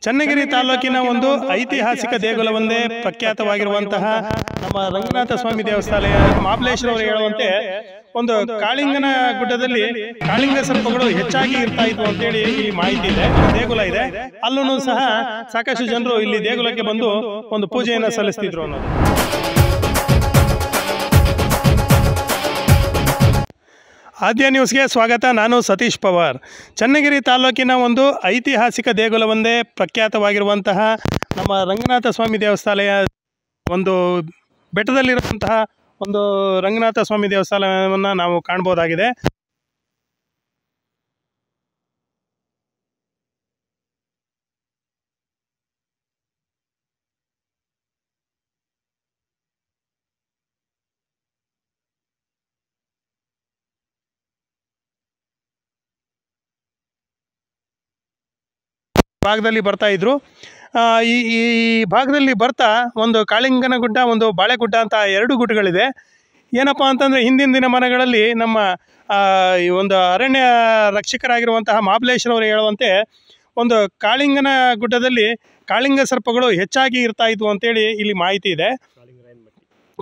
ಚನ್ನಗಿರಿ ತಾಲೂಕಿನ ಒಂದು ಐತಿಹಾಸಿಕ ದೇಗುಲವೊಂದೇ ಪ್ರಖ್ಯಾತವಾಗಿರುವಂತಹ ನಮ್ಮ ರಂಗನಾಥ ಸ್ವಾಮಿ ದೇವಸ್ಥಾನ ಮಹಾಬಲೇಶ್ವರ ಅವರು ಹೇಳುವಂತೆ ಒಂದು ಕಾಳಿಂಗನ ಗುಡ್ಡದಲ್ಲಿ ಕಾಳಿಂಗ ಸರ್ಪಗಳು ಹೆಚ್ಚಾಗಿ ಇರ್ತಾ ಇದ್ವು ಅಂತೇಳಿ ಇಲ್ಲಿ ಮಾಹಿತಿ ಇದೆ. ದೇಗುಲ ಇದೆ, ಅಲ್ಲೂ ಸಹ ಸಾಕಷ್ಟು ಜನರು ಇಲ್ಲಿ ದೇಗುಲಕ್ಕೆ ಬಂದು ಒಂದು ಪೂಜೆಯನ್ನು ಸಲ್ಲಿಸ್ತಿದ್ರು ಅನ್ನೋದು. ಆದ್ಯ ನ್ಯೂಸ್ಗೆ ಸ್ವಾಗತ. ನಾನು ಸತೀಶ್ ಪವಾರ್. ಚನ್ನಗಿರಿ ತಾಲೂಕಿನ ಒಂದು ಐತಿಹಾಸಿಕ ದೇಗುಲವೊಂದೇ ಪ್ರಖ್ಯಾತವಾಗಿರುವಂತಹ ನಮ್ಮ ರಂಗನಾಥ ಸ್ವಾಮಿ ದೇವಸ್ಥಾನ ಒಂದು ಬೆಟ್ಟದಲ್ಲಿರುವಂತಹ ಒಂದು ರಂಗನಾಥ ಸ್ವಾಮಿ ದೇವಸ್ಥಾನವನ್ನು ನಾವು ಕಾಣ್ಬೋದಾಗಿದೆ. ಭಾಗದಲ್ಲಿ ಬರ್ತಾ ಇದ್ರು. ಈ ಭಾಗದಲ್ಲಿ ಬರ್ತಾ ಒಂದು ಕಾಳಿಂಗನ ಗುಡ್ಡ, ಒಂದು ಬಾಳೆಗುಡ್ಡ ಅಂತ ಎರಡು ಗುಡ್ಡಗಳಿದೆ. ಏನಪ್ಪ ಅಂತಂದರೆ ಹಿಂದಿನ ದಿನಮಾನಗಳಲ್ಲಿ ನಮ್ಮ ಈ ಒಂದು ಅರಣ್ಯ ರಕ್ಷಕರಾಗಿರುವಂತಹ ಮಹಾಬಲೇಶ್ವರ ಅವರು ಹೇಳುವಂತೆ ಒಂದು ಕಾಳಿಂಗನ ಗುಡ್ಡದಲ್ಲಿ ಕಾಳಿಂಗ ಸರ್ಪಗಳು ಹೆಚ್ಚಾಗಿ ಇರ್ತಾ ಇದ್ವು ಅಂತೇಳಿ ಇಲ್ಲಿ ಮಾಹಿತಿ ಇದೆ.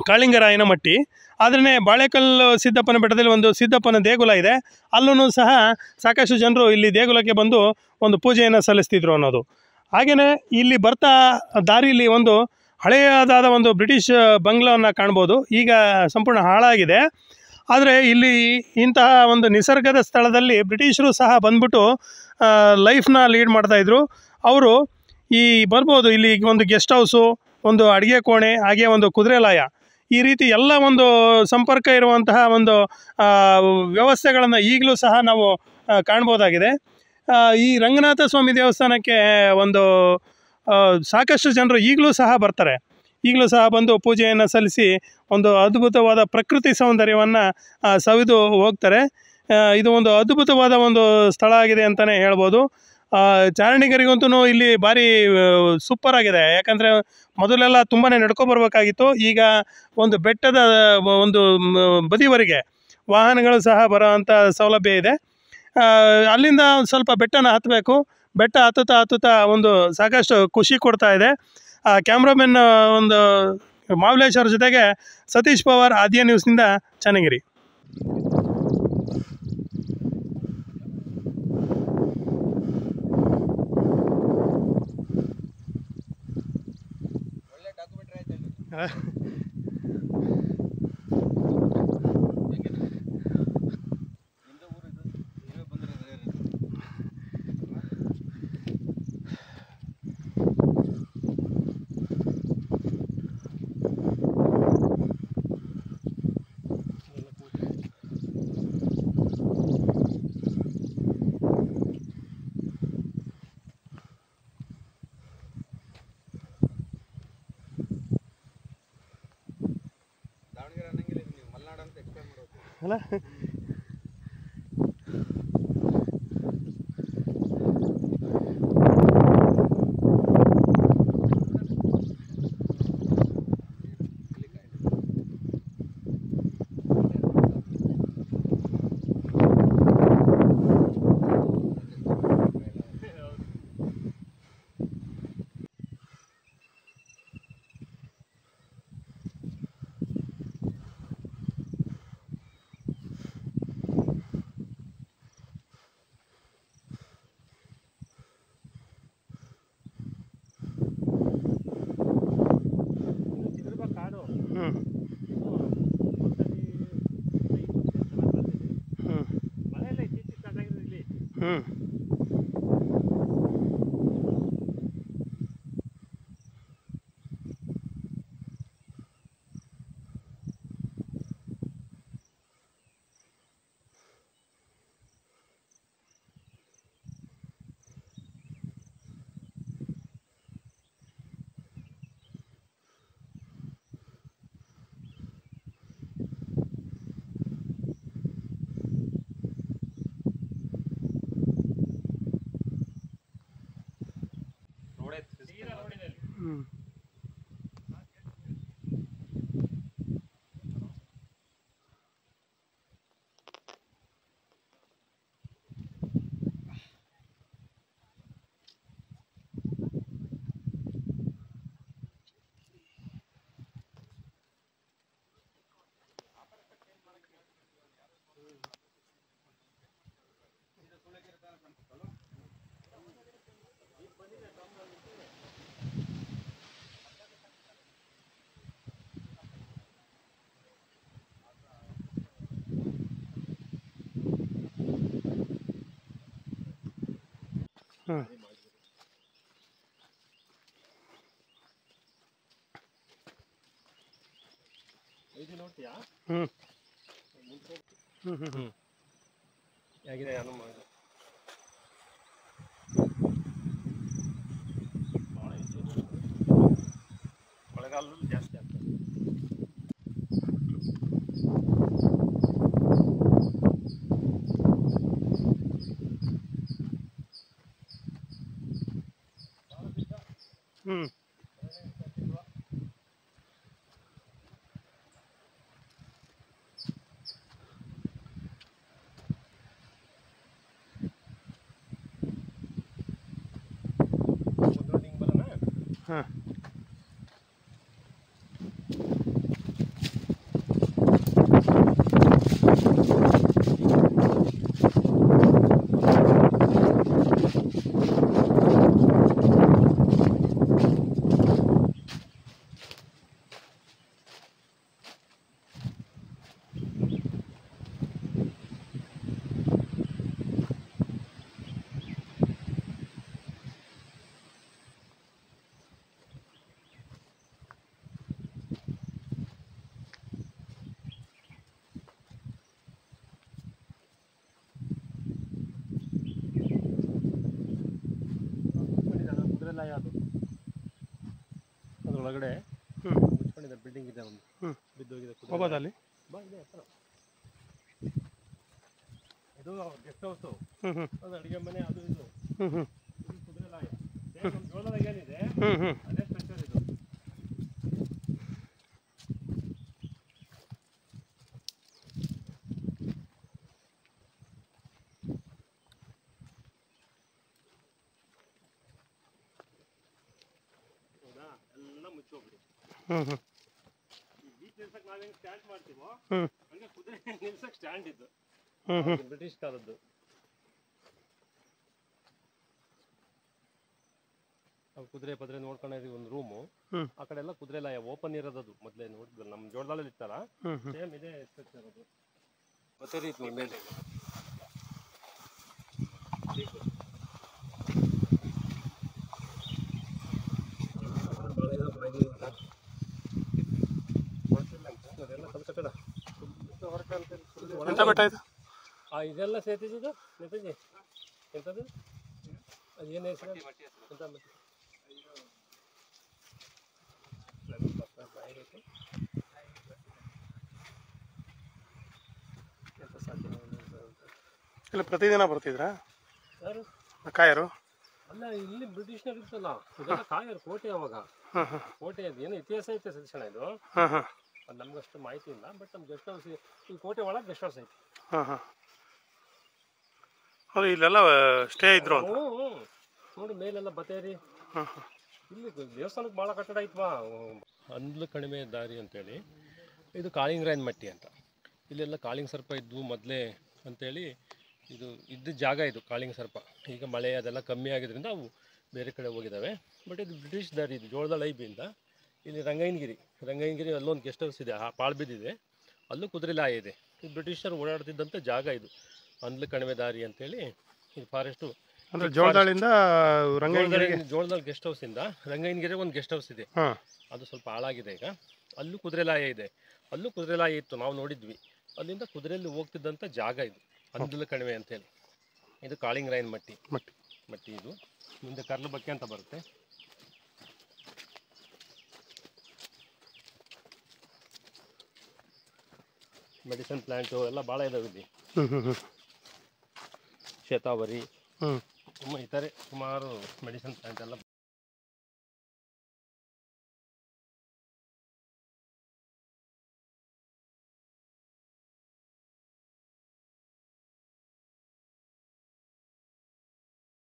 ಕಾಳಿಂಗರಾಯನ ಮಟ್ಟಿ. ಆದರೆ ಬಾಳೆಕಲ್ಲು ಸಿದ್ದಪ್ಪನ ಬೆಟ್ಟದಲ್ಲಿ ಒಂದು ಸಿದ್ದಪ್ಪನ ದೇಗುಲ ಇದೆ, ಅಲ್ಲೂ ಸಹ ಸಾಕಷ್ಟು ಜನರು ಇಲ್ಲಿ ದೇಗುಲಕ್ಕೆ ಬಂದು ಒಂದು ಪೂಜೆಯನ್ನು ಸಲ್ಲಿಸ್ತಿದ್ರು ಅನ್ನೋದು. ಹಾಗೆಯೇ ಇಲ್ಲಿ ಬರ್ತಾ ದಾರಿಯಲ್ಲಿ ಒಂದು ಹಳೆಯದಾದ ಒಂದು ಬ್ರಿಟಿಷ್ ಬಂಗ್ಲವನ್ನು ಕಾಣ್ಬೋದು. ಈಗ ಸಂಪೂರ್ಣ ಹಾಳಾಗಿದೆ. ಆದರೆ ಇಲ್ಲಿ ಇಂತಹ ಒಂದು ನಿಸರ್ಗದ ಸ್ಥಳದಲ್ಲಿ ಬ್ರಿಟಿಷರು ಸಹ ಬಂದ್ಬಿಟ್ಟು ಲೈಫ್ನ ಲೀಡ್ ಮಾಡ್ತಾಯಿದ್ರು. ಅವರು ಈ ಬರ್ಬೋದು, ಇಲ್ಲಿ ಒಂದು ಗೆಸ್ಟ್ ಹೌಸು, ಒಂದು ಅಡುಗೆ ಕೋಣೆ, ಹಾಗೆ ಒಂದು ಕುದುರೆಲಾಯ, ಈ ರೀತಿ ಎಲ್ಲ ಒಂದು ಸಂಪರ್ಕ ಇರುವಂತಹ ಒಂದು ವ್ಯವಸ್ಥೆಗಳನ್ನು ಈಗಲೂ ಸಹ ನಾವು ಕಾಣ್ಬೋದಾಗಿದೆ. ಈ ರಂಗನಾಥ ಸ್ವಾಮಿ ದೇವಸ್ಥಾನಕ್ಕೆ ಒಂದು ಸಾಕಷ್ಟು ಜನರು ಈಗಲೂ ಸಹ ಬರ್ತಾರೆ. ಈಗಲೂ ಸಹ ಬಂದು ಪೂಜೆಯನ್ನು ಸಲ್ಲಿಸಿ ಒಂದು ಅದ್ಭುತವಾದ ಪ್ರಕೃತಿ ಸೌಂದರ್ಯವನ್ನು ಸವಿದು ಹೋಗ್ತಾರೆ. ಇದು ಒಂದು ಅದ್ಭುತವಾದ ಒಂದು ಸ್ಥಳ ಆಗಿದೆ ಅಂತಲೇ ಹೇಳ್ಬೋದು. ಚಾರಣಿಗರಿಗಂತೂ ಇಲ್ಲಿ ಭಾರಿ ಸೂಪರ್ ಆಗಿದೆ. ಯಾಕಂದರೆ ಮೊದಲೆಲ್ಲ ತುಂಬಾ ನಡ್ಕೊಬರ್ಬೇಕಾಗಿತ್ತು. ಈಗ ಒಂದು ಬೆಟ್ಟದ ಒಂದು ಬದಿವರೆಗೆ ವಾಹನಗಳು ಸಹ ಬರೋ ಅಂಥ ಸೌಲಭ್ಯ ಇದೆ. ಅಲ್ಲಿಂದ ಒಂದು ಸ್ವಲ್ಪ ಬೆಟ್ಟನ ಹತ್ತಬೇಕು. ಬೆಟ್ಟ ಹತ್ತುತ್ತಾ ಒಂದು ಸಾಕಷ್ಟು ಖುಷಿ ಕೊಡ್ತಾ ಇದೆ. ಕ್ಯಾಮ್ರಾಮನ್ ಒಂದು ಮಹಾಬಲೇಶ್ವರ ಜೊತೆಗೆ ಸತೀಶ್ ಪವಾರ್, ಆದ್ಯ ನ್ಯೂಸ್ನಿಂದ ಚನ್ನಗಿರಿ. ಅಲ್ಲ ಹ್ಮ್. ಇದು ನೋಡ್ತೀಯಾ? ಹ್ಞೂ ಹ್ಞೂ ಹ್ಞೂ ಹ್ಞೂ ಹೇಗಿದೆ ಅನು ಮಾಡಿ ಮಳೆಗಾಲದಲ್ಲಿ ಜಾಸ್ತಿ ಆಗ್ತದೆ. ಹ್ಞೂ ಹಿಂಗೆ ಬರೋಣ. ಹಾಂ ಕುದುರೆಲ್ಲ ಯಾವುದು ಅದ್ರೊಳಗಡೆ ಹ್ಞೂ ಮುಚ್ಕೊಂಡಿದ್ದಾರೆ. ಬಿಲ್ಡಿಂಗ್ ಇದೆ, ಒಂದು ಹ್ಞೂ ಬಿದ್ದೋಗಿದೆ. ಹೋಗೋದಾ ಅಲ್ಲಿ? ಬಾ, ಇದೆ ಹತ್ರ. ಇದು ಗೆಸ್ಟ್ ಹೌಸು, ಹ್ಞೂ ಹ್ಞೂ ಅದು ಅಡುಗೆ ಮನೆ, ಅದು ಇದು. ಹ್ಞೂ ಹ್ಞೂ ಇದು ಕುದುರೆಲಾಯ. ನಮ್ಮ ಜೋಳದಾಗ ಏನಿದೆ ಹ್ಞೂ ಹ್ಞೂ ಅದೇ ಸ್ಟ್ರಕ್ಚರ್ ಇದು. ಹೌದಾ? ಎಲ್ಲ ಮುಚ್ಚೋಗ್ಬಿಡಿ. ಹ್ಞೂ ಹ್ಞೂ ಬೀಚ್ ನಿಲ್ಸಕ್ಕೆ ನಾವು ಹೆಂಗೆ ಸ್ಟ್ಯಾಂಡ್ ಮಾಡ್ತೀವೋ ಹ್ಞೂ ಹಂಗೆ ಕುದುರೆ ನಿಲ್ಸಕ್ಕೆ ಸ್ಟ್ಯಾಂಡ್ ಇದ್ದು. ಹ್ಞೂ ಹ್ಞೂ ಬ್ರಿಟಿಷ್ ಕಾಲದ್ದು. ನಾವು ಕುದುರೆ ಪದ್ರೆ ನೋಡ್ಕೊಂಡಿದ್ದೀವಿ, ಒಂದು ರೂಮು. ಹ್ಞೂ ಆ ಕಡೆ ಎಲ್ಲ ಕುದುರೆ ಲಾಯ ಓಪನ್ ಇರೋದು. ಮೊದಲೇ ನೋಡಿದ್ವಿ ನಮ್ಮ ಜೋಳದಲ್ಲಿ ಇರ್ತಾರ, ಹ್ಞೂ ಹ್ಞೂ ಸೇಮ್ ಇದೆ ಸ್ಟ್ರಕ್ಚರ್ ಅದು. ಮತ್ತೆ ರೀತಿ ಮೇಲೆ ಎಂಥ ಬೆಟ್ಟ ಇದು? ಇದೆಲ್ಲ ಸೇತಿದ್ದು ನೇತಾಜಿ ಎಂಥದ್ದು ಅದು ಏನು ಹೆಸರು? ಎಂತ ಇಲ್ಲ ಪ್ರತಿದಿನ ಬರ್ತಿದ್ರಾ ಯಾರು ಕಾಯರು? ಅಲ್ಲ, ಇಲ್ಲಿ ಬ್ರಿಟಿಷ್ನವ್ರು ಇರ್ತಲ್ಲ, ಇದೆಲ್ಲ ಕಾಯರು ಕೋಟೆ. ಅವಾಗ ಹಾಂ ಹಾಂ ಕೋಟೆ ಅದು ಏನೋ ಇತಿಹಾಸ ಐತೆ ಸದೀಶಣ. ಇದು ಹಾಂ ಹಾಂ ಅದು ನಮ್ಗಷ್ಟು ಮಾಹಿತಿ ಇಲ್ಲ, ಬಟ್ ನಮ್ಮ ಗೆಸ್ಟ್ ಹೌಸ್, ಈ ಕೋಟೆ ಒಳಗೆ ಗೆಸ್ಟ್ ಹೌಸ್ ಐತಿ. ಹಾಂ ಹಾಂ ಹೌದು, ಇಲ್ಲೆಲ್ಲ ಸ್ಟೇ ಇದ್ರು ಅಂತ. ಹ್ಞೂ ನೋಡಿ ಮೇಲೆಲ್ಲ ಬತೇರಿ. ಹಾಂ ಹಾಂ ಇಲ್ಲಿ ದೇವಸ್ಥಾನಕ್ಕೆ ಭಾಳ ಕಟ್ಟಡ ಐತ್ವಾ. ಅಂದ್ಲು ಕಣಿವೆ ದಾರಿ ಅಂತೇಳಿ, ಇದು ಕಾಳಿಂಗರಾಯನ ಮಟ್ಟಿ ಅಂತ. ಇಲ್ಲೆಲ್ಲ ಕಾಳಿಂಗ ಸರ್ಪ ಇದ್ವು ಮೊದಲೇ ಅಂತೇಳಿ ಇದು ಇದ್ದ ಜಾಗ. ಇದು ಕಾಳಿಂಗ ಸರ್ಪ. ಈಗ ಮಳೆ ಅದೆಲ್ಲ ಕಮ್ಮಿ ಆಗಿದ್ದರಿಂದ ಅವು ಬೇರೆ ಕಡೆ ಹೋಗಿದ್ದಾವೆ. ಬಟ್ ಇದು ಬ್ರಿಟಿಷ್ ದಾರಿ. ಇದು ಜೋಳದ ಐಬಿಯಿಂದ ಇಲ್ಲಿ ರಂಗಯ್ಯನಗಿರಿ ಅಲ್ಲೊಂದು ಗೆಸ್ಟ್ ಹೌಸ್ ಇದೆ, ಪಾಳು ಬಿದ್ದಿದೆ. ಅಲ್ಲೂ ಕುದುರೆ ಲಾಯ ಇದೆ. ಇದು ಬ್ರಿಟಿಷರು ಓಡಾಡ್ತಿದ್ದಂಥ ಜಾಗ ಇದು, ಅಂದ್ಲು ಕಣಿವೆ ದಾರಿ ಅಂತೇಳಿ. ಇದು ಫಾರೆಸ್ಟು ಅಂದರೆ ಜೋಳದಾಳಿಂದ ರಂಗಯ್ಯನಗಿರಿಗೆ, ಜೋಳದಲ್ಲಿ ಗೆಸ್ಟ್ ಹೌಸಿಂದ ರಂಗಯ್ಯನಗಿರಿಗೆ ಒಂದು ಗೆಸ್ಟ್ ಹೌಸ್ ಇದೆ. ಹಾಂ ಅದು ಸ್ವಲ್ಪ ಹಾಳಾಗಿದೆ ಈಗ. ಅಲ್ಲೂ ಕುದುರೆ ಲಾಯ ಇದೆ. ಅಲ್ಲೂ ಕುದುರೆ ಲಾಯ ಇತ್ತು, ನಾವು ನೋಡಿದ್ವಿ. ಅಲ್ಲಿಂದ ಕುದುರೆಯಲ್ಲಿ ಹೋಗ್ತಿದ್ದಂಥ ಜಾಗ ಇದು, ಅಂದ್ಲು ಕಣಿವೆ ಅಂತೇಳಿ. ಇದು ಕಾಳಿಂಗರಾಯನ ಮಟ್ಟಿ. ಮಟ್ಟಿ ಇದು ಮುಂದೆ ಕರ್ಲು ಬಕ್ಕೆ ಅಂತ ಬರುತ್ತೆ. ಮೆಡಿಸಿನ್ ಪ್ಲಾಂಟು ಎಲ್ಲ ಭಾಳ ಇದಾವೆ ಇಲ್ಲಿ. ಹ್ಞೂ ಹ್ಞೂ ಹ್ಞೂ ಶತಾವರಿ, ಹ್ಞೂ ತುಂಬ ಇತರೆ ಸುಮಾರು ಮೆಡಿಸಿನ್ ಪ್ಲಾಂಟ್ ಎಲ್ಲ